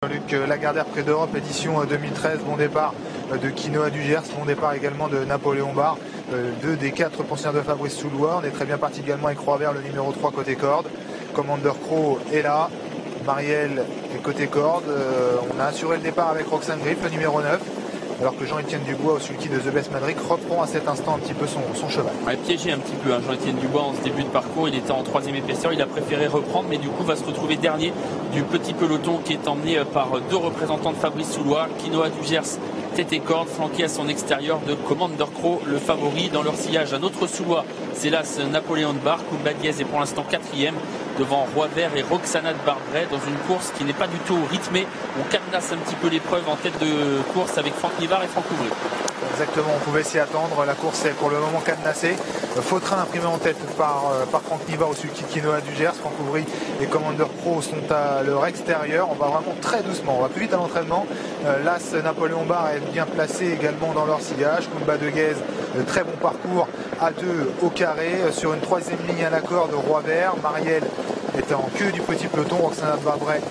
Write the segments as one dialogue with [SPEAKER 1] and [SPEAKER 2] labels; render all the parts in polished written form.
[SPEAKER 1] Luc Lagardère près d'Europe, édition 2013, bon départ de Quinoa du Gers, bon départ également de Napoléon Barre, deux des quatre pensionnaires de Fabrice Soulois. On est très bien parti également avec Roi Vert, le numéro 3 côté corde. Commander Crow est là, Marielle est côté corde. On a assuré le départ avec Roxane Griff, le numéro 9. Alors que Jean-Étienne Dubois, au sulky de The Best Madrid, reprend à cet instant un petit peu son cheval.
[SPEAKER 2] Ouais, piégé un petit peu, hein, Jean-Étienne Dubois en ce début de parcours. Il était en troisième épaisseur, il a préféré reprendre, mais du coup va se retrouver dernier du petit peloton qui est emmené par deux représentants de Fabrice Soulois. Quinoa du Gers, tête et corde, flanqué à son extérieur de Commander Crow, le favori. Dans leur sillage, un autre Soulois, c'est là Napoléon de Barre. Kumba Diez est pour l'instant quatrième devant Roi Vert et Roxana de Barbret dans une course qui n'est pas du tout rythmée. On cadenasse un petit peu l'épreuve en tête de course avec Franck Nivard et Franck Ouvry.
[SPEAKER 1] Exactement, on pouvait s'y attendre. La course est pour le moment cadenassée. Faux-train imprimé en tête par Franck Nivard au sulky de Quinoa du Gers. Franck Ouvry et Commander Pro sont à leur extérieur. On va vraiment très doucement, on va plus vite à l'entraînement. L'As Napoléon Barre est bien placé également dans leur sillage. Kumba de Guez, très bon parcours à deux au carré. Sur une troisième ligne à l'accord de Roi Vert. Marielle est en queue du petit peloton. Roxana de Barbret,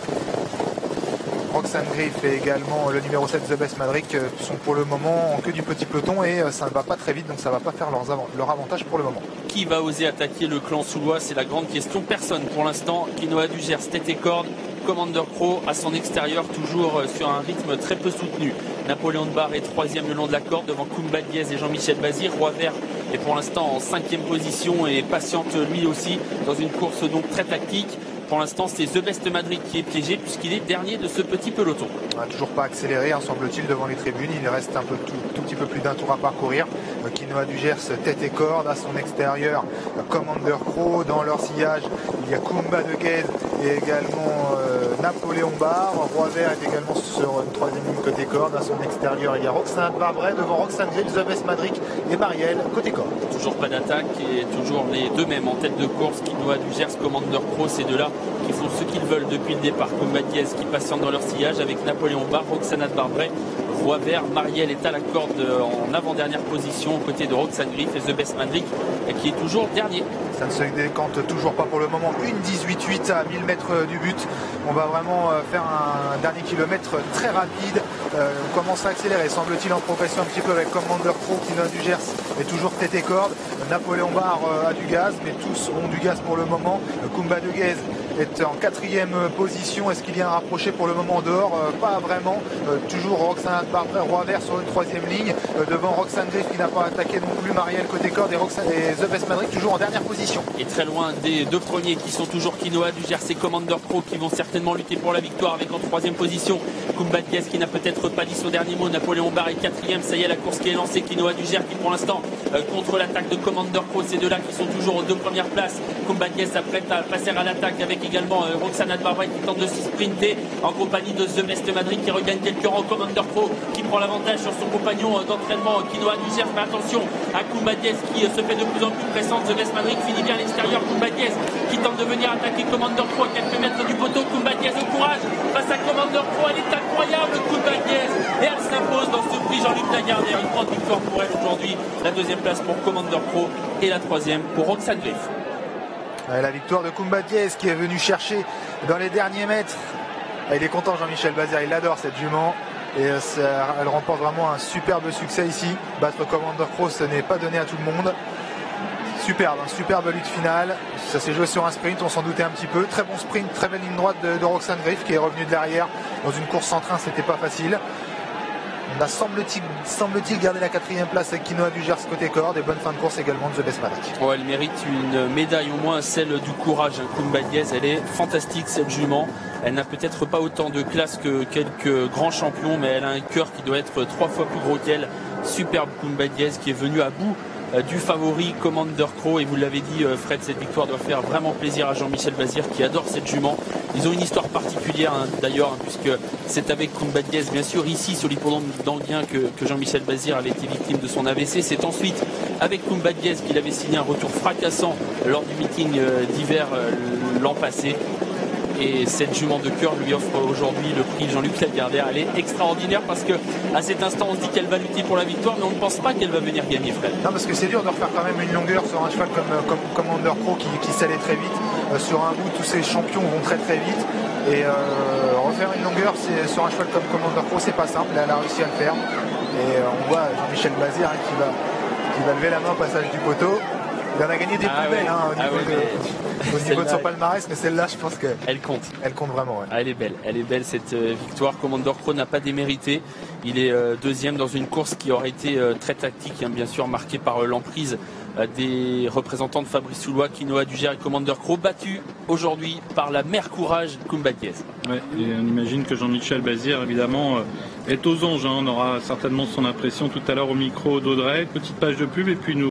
[SPEAKER 1] Roxane Griff et également le numéro 7 The Best Madrid sont pour le moment en queue du petit peloton et ça ne va pas très vite, donc ça ne va pas faire leur avantage pour le moment.
[SPEAKER 2] Qui va oser attaquer le clan soulois? C'est la grande question. Personne pour l'instant. Quinoa du Gers, tête et corde. Commander Crow à son extérieur, toujours sur un rythme très peu soutenu. Napoléon de Barre est troisième le long de la corde devant Kumba Diez et Jean-Michel Bazir. Roi Vert est pour l'instant en cinquième position et patiente lui aussi dans une course donc très tactique. Pour l'instant, c'est The Best Madrid qui est piégé puisqu'il est dernier de ce petit peloton.
[SPEAKER 1] On n'a toujours pas accéléré, semble-t-il, devant les tribunes. Il reste un peu tout petit peu plus d'un tour à parcourir. Quinoa du Gers, tête et corde. À son extérieur, Commander Crow. Dans leur sillage, il y a Kumba de Guez et également Napoléon Barre. Roi Vert est également sur une troisième ligne côté corde. À son extérieur, il y a Roxana de Barbret devant Roxane Griff, The Best Madrid et Marielle côté corde.
[SPEAKER 2] Toujours pas d'attaque et toujours les deux mêmes en tête de course. Quinoa du Gers, Commander Crow, ces deux-là qui font ce qu'ils veulent depuis le départ. Kumba Diez qui patiente dans leur sillage avec Napoléon Barre, Roxana de Barbret. Roi Vert, Marielle est à la corde en avant-dernière position aux côtés de Roxane Griff et The Best Madrid qui est toujours dernier.
[SPEAKER 1] Ça ne se décante toujours pas pour le moment. Une 18-8 à 1000 mètres du but. On va vraiment faire un dernier kilomètre très rapide. On commence à accélérer, semble-t-il, en progression un petit peu avec Commander Pro, Quinoa du Gers est toujours tête et corde. Napoléon Barre a du gaz, mais tous ont du gaz pour le moment. Kumba de Guez est en quatrième position. Est-ce qu'il y a un rapproché pour le moment dehors? Pas vraiment. Toujours Roxana de Barbret, Roi Vert sur une troisième ligne. Devant Roxane Griff qui n'a pas attaqué non plus. Marielle côté corde et The Best Madrid toujours en dernière position.
[SPEAKER 2] Et très loin des deux premiers qui sont toujours Quinoa du Gers et Commander Pro qui vont certainement lutter pour la victoire avec en troisième position Kumba Diez qui n'a peut-être pas dit son dernier mot. Napoléon Barre est quatrième. Ça y est, la course qui est lancée. Quinoa du Gers qui pour l'instant contre l'attaque de Commander Pro. Ces deux-là qui sont toujours aux deux premières places. Kumba Diez s'apprête à passer à l'attaque avec également Roxana de Barbret qui tente de se sprinter en compagnie de The Best Madrid qui regagne quelques rangs. Commander Pro qui prend l'avantage sur son compagnon d'entraînement Quinoa du Gers. Mais attention à Kumba Diez qui se fait de plus en plus pressante. The Best Madrid finit bien à l'extérieur. Kumba Diez qui tente de venir attaquer Commander Pro à quelques mètres du poteau. Kumba Diez au courage face à Commander Pro. Elle est incroyable, Kumba Diez, et elle s'impose dans ce prix Jean-Luc Lagardère. Une grande victoire pour elle aujourd'hui. La deuxième place pour Commander Pro et la troisième pour Roxane Griff.
[SPEAKER 1] La victoire de Kumba Diez qui est venu chercher dans les derniers mètres. Il est content Jean-Michel Bazir, il adore cette jument. Et elle remporte vraiment un superbe succès ici. Battre Commander Pro, ce n'est pas donné à tout le monde. Superbe, un superbe lutte finale. Ça s'est joué sur un sprint, on s'en doutait un petit peu. Très bon sprint, très belle ligne droite de Roxane Griff qui est revenue de derrière. Dans une course sans train, c'était pas facile. On a semble-t-il gardé la quatrième place avec Quinoa du Gers côté corde et bonne fin de course également de The Best Madrid.
[SPEAKER 2] Oh, elle mérite une médaille au moins, celle du courage. Kumba Diez, elle est fantastique cette jument. Elle n'a peut-être pas autant de classe que quelques grands champions, mais elle a un cœur qui doit être 3 fois plus gros qu'elle. Superbe Kumba Diez qui est venue à bout du favori Commander Crow, et vous l'avez dit Fred, cette victoire doit faire vraiment plaisir à Jean-Michel Bazir qui adore cette jument. Ils ont une histoire particulière d'ailleurs, puisque c'est avec Kumba Diez bien sûr ici sur l'hippodrome d'Anguien que Jean-Michel Bazir avait été victime de son AVC. C'est ensuite avec Kumba Diez qu'il avait signé un retour fracassant lors du meeting d'hiver l'an passé. Et cette jument de cœur lui offre aujourd'hui le prix Jean-Luc Lagardère. Elle est extraordinaire parce que à cet instant on se dit qu'elle va lutter pour la victoire, mais on ne pense pas qu'elle va venir gagner, Fred.
[SPEAKER 1] Non, parce que c'est dur de refaire quand même une longueur sur un cheval comme Commander Pro qui s'allait très vite. Sur un bout, tous ces champions vont très très vite. Et faire une longueur sur un cheval comme Commander Pro, c'est pas simple. Elle a réussi à le faire. Et on voit Jean-Michel Bazir qui va lever la main au passage du poteau. Il en a gagné des plus belles au niveau de son palmarès, mais celle-là, je pense qu'elle
[SPEAKER 2] compte.
[SPEAKER 1] Elle compte vraiment. Ouais.
[SPEAKER 2] Ah, elle est belle cette victoire. Commander Pro n'a pas démérité. Il est deuxième dans une course qui aurait été très tactique, hein, bien sûr, marquée par l'emprise des représentants de Fabrice Soulois, Quinoa du Gers et Commander Pro, battu aujourd'hui par la mère courage Kumba Diez.
[SPEAKER 3] Ouais, et on imagine que Jean-Michel Bazir, évidemment, est aux anges. Hein. On aura certainement son impression tout à l'heure au micro d'Audrey. Petite page de pub et puis nous